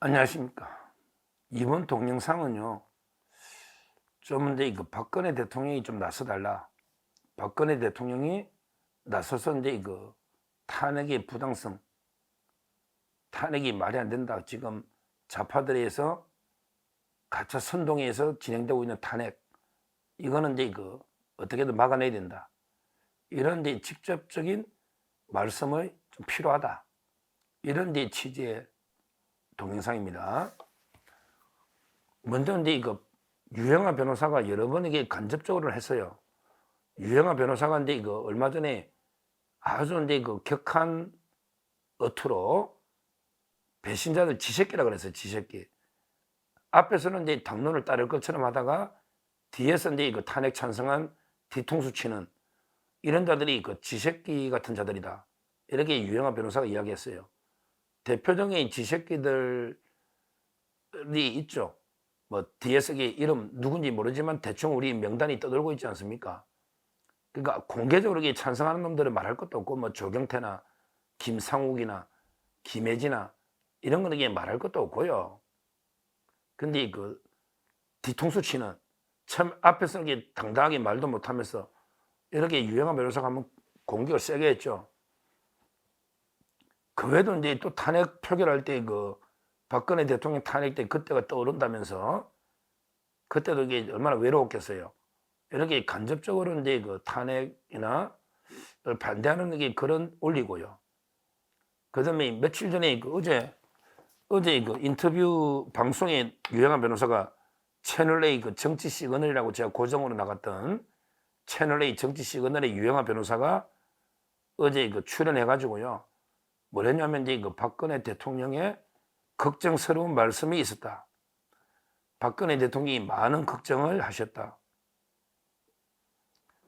안녕하십니까. 이번 동영상은요, 좀 이제 박근혜 대통령이 좀 나서달라. 박근혜 대통령이 나서서 이제 탄핵의 부당성, 탄핵이 말이 안 된다. 지금 좌파들에서 가짜 선동에서 진행되고 있는 탄핵, 이거는 이제 어떻게든 막아내야 된다. 이런 이제 직접적인 말씀이 좀 필요하다. 이런 이제 취지의 동영상입니다. 먼저 이제 유영하 변호사가 여러 번에게 간접적으로 했어요. 유영하 변호사가 이제 얼마 전에 아주 이제 격한 어투로 배신자들 지새끼라 그랬어요. 지새끼. 앞에서는 이제 당론을 따를 것처럼 하다가 뒤에서 이제 탄핵 찬성한 뒤통수 치는 이런 자들이 지새끼 같은 자들이다. 이렇게 유영하 변호사가 이야기했어요. 대표적인 지새끼들이 있죠. 뭐 뒤에서 이름 누군지 모르지만 대충 우리 명단이 떠돌고 있지 않습니까? 그러니까 공개적으로 찬성하는 놈들은 말할 것도 없고 뭐 조경태나 김상욱이나 김혜지나 이런 거는 말할 것도 없고요. 근데 뒤통수 치는 참 앞에서는 당당하게 말도 못하면서 이렇게 유영하 변호사가 한번 공격을 세게 했죠. 그 외에도 이제 또 탄핵 표결할 때 박근혜 대통령 탄핵 때 그때가 떠오른다면서 그때도 이게 얼마나 외로웠겠어요. 이렇게 간접적으로 이제 탄핵이나 반대하는 게 그런 올리고요. 그 다음에 며칠 전에 어제 인터뷰 방송에 유영하 변호사가 채널A 정치 시그널이라고 제가 고정으로 나갔던 채널A 정치 시그널의 유영하 변호사가 어제 출연해가지고요. 뭐랬냐면 이제 박근혜 대통령의 걱정스러운 말씀이 있었다. 박근혜 대통령이 많은 걱정을 하셨다.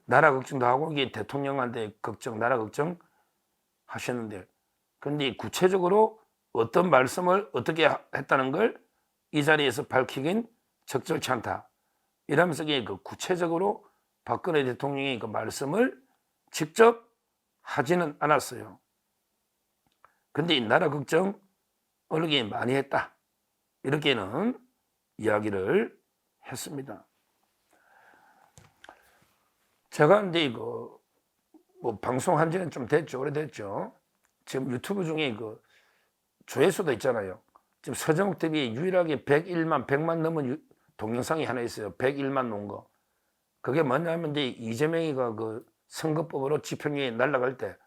나라 걱정도 하고 이게 대통령한테 걱정, 나라 걱정 하셨는데, 근데 구체적으로 어떤 말씀을 어떻게 했다는 걸 이 자리에서 밝히긴 적절치 않다. 이러면서 구체적으로 박근혜 대통령의 말씀을 직접 하지는 않았어요. 근데 나라 걱정 어느 많이 했다. 이렇게는 이야기를 했습니다. 제가 이제 뭐 방송한 지는 좀 됐죠. 오래됐죠. 지금 유튜브 중에 조회수도 있잖아요. 지금 서정욱 TV에 유일하게 101만, 100만 넘은 동영상이 하나 있어요. 101만 놓은 거. 그게 뭐냐면 이제 이재명이가 선거법으로 지평에 날아갈 때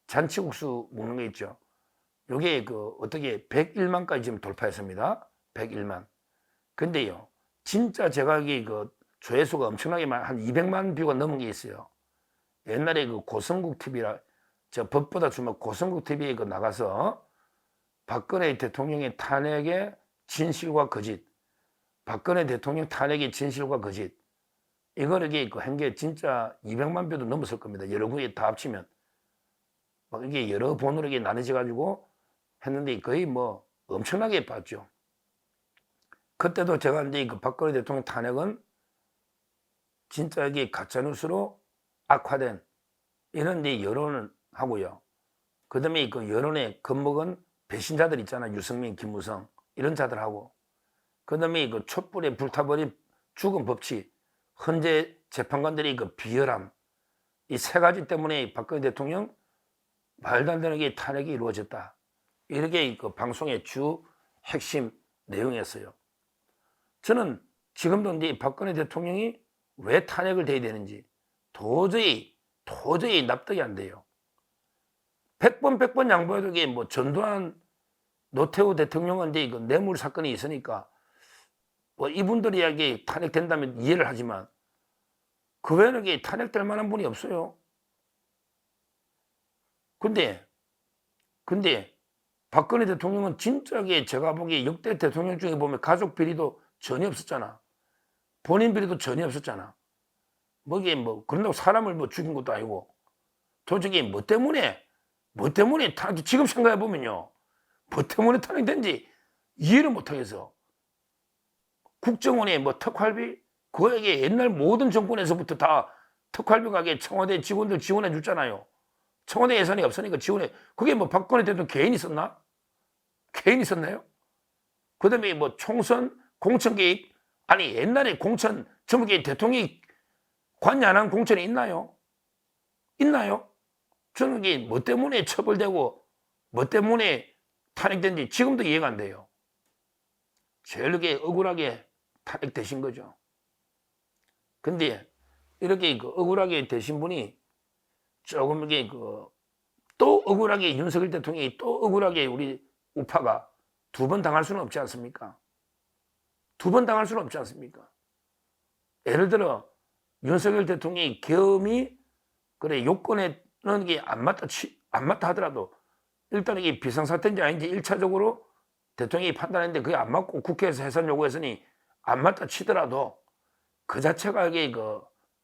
잔치국수 먹는 거 있죠. 요게 어떻게 101만까지 지금 돌파했습니다. 101만. 근데요, 진짜 제가 이게 조회수가 엄청나게 한 200만 뷰가 넘은 게 있어요. 옛날에 고성국 TV라, 저 법보다 주먹 고성국 TV에 나가서 박근혜 대통령의 탄핵의 진실과 거짓, 박근혜 대통령 탄핵의 진실과 거짓, 이거를 한 게 진짜 200만 뷰도 넘었을 겁니다. 여러 군데 다 합치면. 막 이게 여러 번으로 나눠져가지고 했는데 거의 뭐 엄청나게 봤죠. 그때도 제가 이제 박근혜 대통령 탄핵은 진짜 이게 가짜뉴스로 악화된 이런 데 여론을 하고요. 그 다음에 여론에 겁먹은 배신자들 있잖아. 유승민, 김무성 이런 자들하고. 그 다음에 촛불에 불타버린 죽은 법치, 헌재 재판관들의 비열함, 이 세 가지 때문에 박근혜 대통령 말도 안 되는 게 탄핵이 이루어졌다. 이렇게 방송의 주 핵심 내용이었어요. 저는 지금도 이제 박근혜 대통령이 왜 탄핵을 돼야 되는지 도저히 납득이 안 돼요. 100번 양보해도 이게 뭐 전두환 노태우 대통령은 이제 뇌물 사건이 있으니까 뭐 이분들이 이야기 탄핵된다면 이해를 하지만 그 외에는 이게 탄핵될 만한 분이 없어요. 근데 박근혜 대통령은 진짜게 제가 보기에 역대 대통령 중에 보면 가족 비리도 전혀 없었잖아. 본인 비리도 전혀 없었잖아. 뭐게 뭐 그런다고 사람을 뭐 죽인 것도 아니고 도저히 뭐 때문에 지금 생각해 보면요, 뭐 때문에 탄핵된지 이해를 못하겠어. 국정원에 뭐 특활비 그거에게 옛날 모든 정권에서부터 다 특활비 가게 청와대 직원들 지원해 줬잖아요. 청와대 예산이 없으니까 지원해. 그게 뭐 박근혜 대통령 개인이 썼나? 개인이 썼나요? 그다음에 뭐 총선 공천 개입, 아니 옛날에 공천 전부 대통령이 관여 안 한 공천이 있나요? 있나요? 저는 이게 뭐 때문에 처벌되고 뭐 때문에 탄핵된지 지금도 이해가 안 돼요. 제일 억울하게 탄핵되신 거죠. 근데 이렇게 억울하게 되신 분이 조금 또 억울하게 윤석열 대통령이 또 억울하게 우리 우파가 두 번 당할 수는 없지 않습니까? 두 번 당할 수는 없지 않습니까? 예를 들어 윤석열 대통령이 계엄이 그래 요건에는 이게 안 맞다 하더라도 일단 이게 비상사태인지 아닌지 1차적으로 대통령이 판단했는데 그게 안 맞고 국회에서 해산 요구했으니 안 맞다 치더라도 그 자체가 이게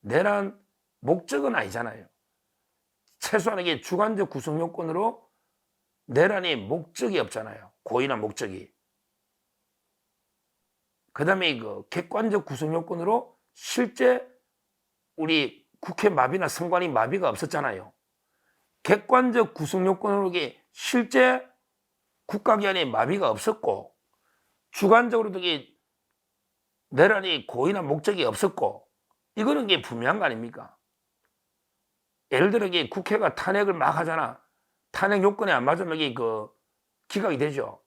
내란 목적은 아니잖아요. 최소한 이게 주관적 구성 요건으로 내란의 목적이 없잖아요. 고의나 목적이. 그 다음에 객관적 구성 요건으로 실제 우리 국회 마비나 선관위 마비가 없었잖아요. 객관적 구성 요건으로 이게 실제 국가기관의 마비가 없었고 주관적으로도 이게 내란이 고의나 목적이 없었고 이거는 게 분명한 거 아닙니까? 예를 들어 이게 국회가 탄핵을 막 하잖아. 탄핵 요건에 안 맞으면 이게 기각이 되죠.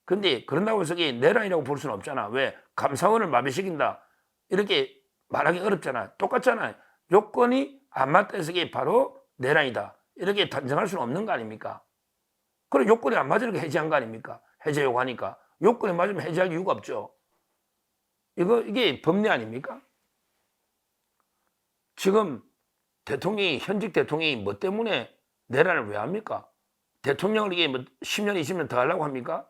근데 그런다고 해서 이게 내란이라고 볼 수는 없잖아. 왜? 감사원을 마비시킨다. 이렇게 말하기 어렵잖아. 똑같잖아. 요건이 안 맞다 해서 이게 바로 내란이다. 이렇게 단정할 수는 없는 거 아닙니까? 그럼 요건이 안 맞으니까 해제한 거 아닙니까? 해제 요구하니까. 요건에 맞으면 해제할 이유가 없죠. 이게 법리 아닙니까? 지금 현직 대통령이 뭐 때문에 내란을 왜 합니까? 대통령을 이게 뭐 10년, 20년 더 하려고 합니까?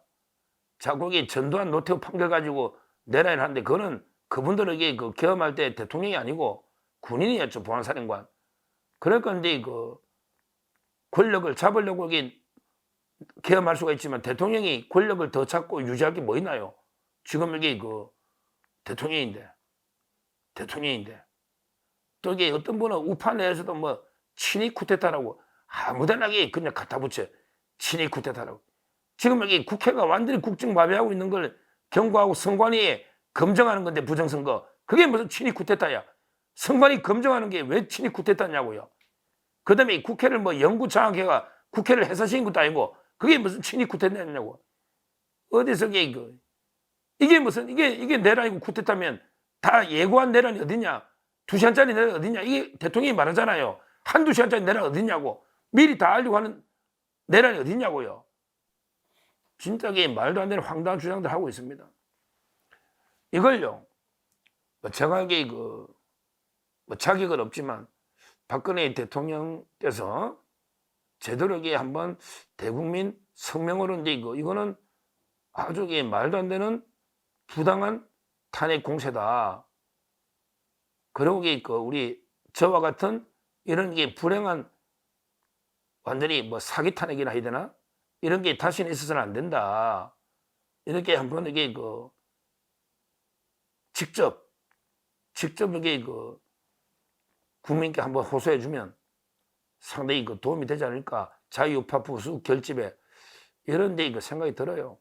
자꾸 이게 전두환 노태우 판결 가지고 내란을 하는데 그분들은 이게 계엄할 때 대통령이 아니고 군인이었죠, 보안사령관. 그러니까 이제 권력을 잡으려고 이게 계엄할 수가 있지만 대통령이 권력을 더 잡고 유지할 게 뭐 있나요? 지금 이게 대통령인데. 또 이게 어떤 분은 우파 내에서도 뭐 친위 쿠데타라고 아무데나 그냥 갖다 붙여. 친위 쿠데타라고. 지금 여기 국회가 완전히 국정마비하고 있는 걸 경고하고 선관위에 검증하는 건데 부정선거. 그게 무슨 친위 쿠데타야. 선관위 검증하는 게 왜 친위 쿠데타냐고요. 그 다음에 국회를 뭐 영구장악해가 국회를 해산시킨 것도 아니고 그게 무슨 친위 쿠데타냐고. 어디서 이게 무슨 이게 내란이고 쿠데타면 다 예고한 내란이 어디냐. 2시간짜리 내란 어디냐. 이게 대통령이 말하잖아요. 한두 시간짜리 내란 어디냐고. 미리 다 알려고 하는 내란이 어디냐고요. 진짜 말도 안 되는 황당한 주장들 하고 있습니다. 이걸요. 제가 자격은 없지만 박근혜 대통령께서 제대로 한번 대국민 성명으로 이거는 아주 말도 안 되는 부당한 탄핵 공세다. 그리고 우리 저와 같은 이런 불행한 완전히 뭐 사기 탄핵이나 해야 되나? 이런 게 다시는 있어서는 안 된다. 이렇게 한번 직접 국민께 한번 호소해주면 상당히 도움이 되지 않을까. 자유우파 보수 결집에 이런 데 생각이 들어요.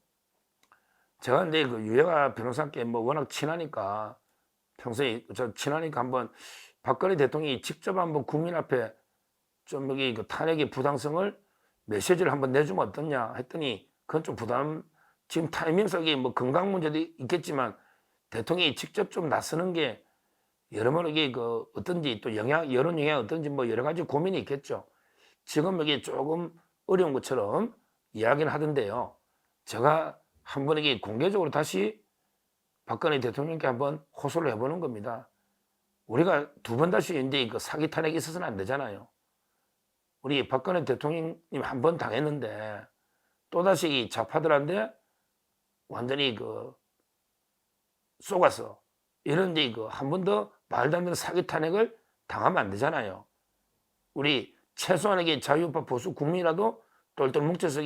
제가 근데 유해가 변호사께 워낙 친하니까 평소에 친하니까 한번 박근혜 대통령이 직접 한번 국민 앞에 좀 탄핵의 부당성을 메시지를 한번 내주면 어떠냐 했더니 그건 좀 부담, 지금 타이밍상에 뭐 건강 문제도 있겠지만 대통령이 직접 좀 나서는 게 여러모로 어떤지 또 여론 영향 어떤지 뭐 여러 가지 고민이 있겠죠. 지금 조금 어려운 것처럼 이야기는 하던데요. 제가 한번 공개적으로 다시 박근혜 대통령께 한번 호소를 해보는 겁니다. 우리가 두 번 다시 이제 사기 탄핵이 있어서는 안 되잖아요. 우리 박근혜 대통령님 한 번 당했는데 또다시 좌파들한테 완전히 쏘가서 이런 한 번 더 말도 안 되는 사기 탄핵을 당하면 안 되잖아요. 우리 최소한 자유우파 보수 국민이라도 똘똘 뭉쳐서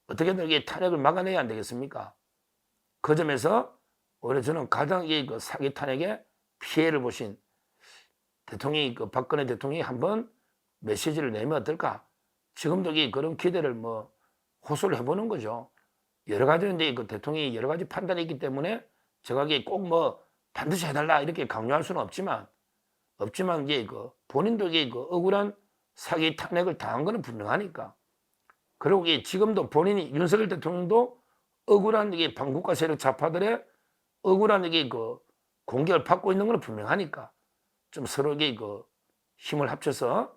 어떻게든 탄핵을 막아내야 안 되겠습니까? 그 점에서 오히려 저는 가장 사기 탄핵에 피해를 보신 대통령이 박근혜 대통령이 한번 메시지를 내면 어떨까? 지금도 그런 기대를 호소를 해보는 거죠. 여러 가지 이제 그 대통령이 여러 가지 판단이 있기 때문에 제가 이게 꼭 뭐 반드시 해달라 이렇게 강요할 수는 없지만 이제 그 본인도 이게 그 억울한 사기 탄핵을 당한 거는 분명하니까. 그리고 이게 지금도 본인이 윤석열 대통령도 억울한 이게 반국가 세력 좌파들의 억울한 이게 그 공격을 받고 있는 건 분명하니까 좀 서로 이게 그 힘을 합쳐서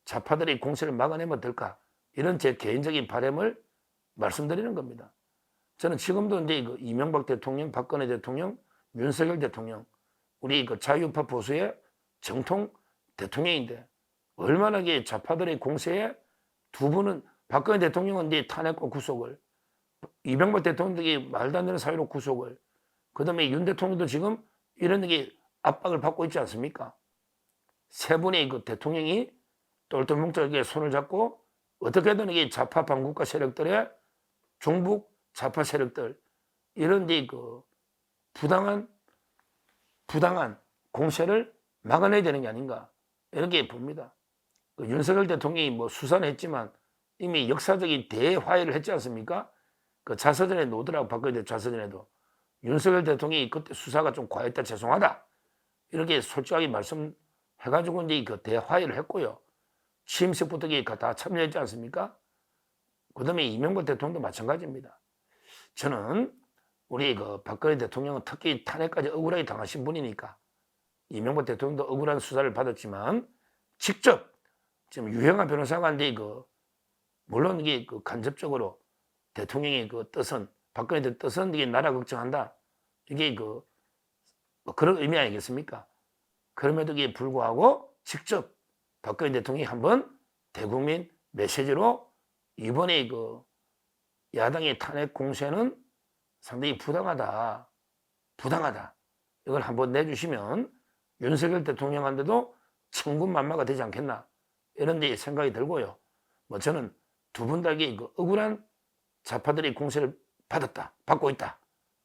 좌파들의 공세를 막아내면 어떨까 이런 제 개인적인 바람을 말씀드리는 겁니다. 저는 지금도 이제 그 이명박 대통령, 박근혜 대통령, 윤석열 대통령 우리 그 자유우파 보수의 정통 대통령인데 얼마나 이게 좌파들의 공세에 두 분은 박근혜 대통령은 이제 탄핵과 구속을 이명박 대통령이 말도 안 되는 사유로 구속을 그다음에 윤 대통령도 지금 이런 게 압박을 받고 있지 않습니까? 세 분의 그 대통령이 똘똘뭉쳐게 손을 잡고 어떻게든 이게 좌파 반국가 세력들의 종북 좌파 세력들 이런 그 부당한 공세를 막아내야 되는 게 아닌가 이렇게 봅니다. 그 윤석열 대통령이 뭐 수사는 했지만 이미 역사적인 대화해를 했지 않습니까? 그 자서전에 놓더라고 박근혜 자서전에도 윤석열 대통령이 그때 수사가 좀 과했다 죄송하다 이렇게 솔직하게 말씀해가지고 이제 그 대화해를 했고요. 취임식부터 다 참여했지 않습니까? 그 다음에 이명박 대통령도 마찬가지입니다. 저는 우리 그 박근혜 대통령은 특히 탄핵까지 억울하게 당하신 분이니까 이명박 대통령도 억울한 수사를 받았지만 직접 지금 유영하 변호사가 이제 그 물론 이게 그 간접적으로 대통령의 그 뜻은 박근혜 뜻은 이게 나라 걱정한다 이게 그 뭐 그런 의미 아니겠습니까? 그럼에도 불구하고 직접 박근혜 대통령이 한번 대국민 메시지로 이번에 그 야당의 탄핵 공세는 상당히 부당하다. 이걸 한번 내주시면 윤석열 대통령한테도 천군만마가 되지 않겠나 이런 데 생각이 들고요. 뭐 저는 두 분 다 그 억울한 좌파들의 공세를 받고 있다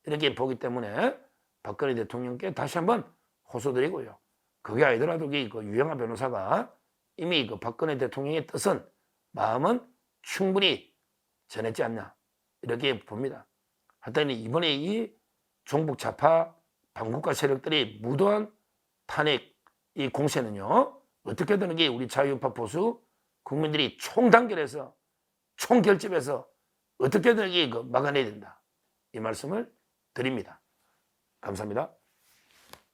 이렇게 보기 때문에 박근혜 대통령께 다시 한번 호소드리고요. 그게 아니더라도 그 유영하 변호사가 이미 그 박근혜 대통령의 뜻은 마음은 충분히 전했지 않나 이렇게 봅니다. 하여튼 이번에 이 종북 좌파 반국가 세력들이 무도한 탄핵 이 공세는요 어떻게든 이게 우리 자유우파 보수 국민들이 총단결해서 총결집해서 어떻게든 이게 막아내야 된다 이 말씀을 드립니다. 감사합니다.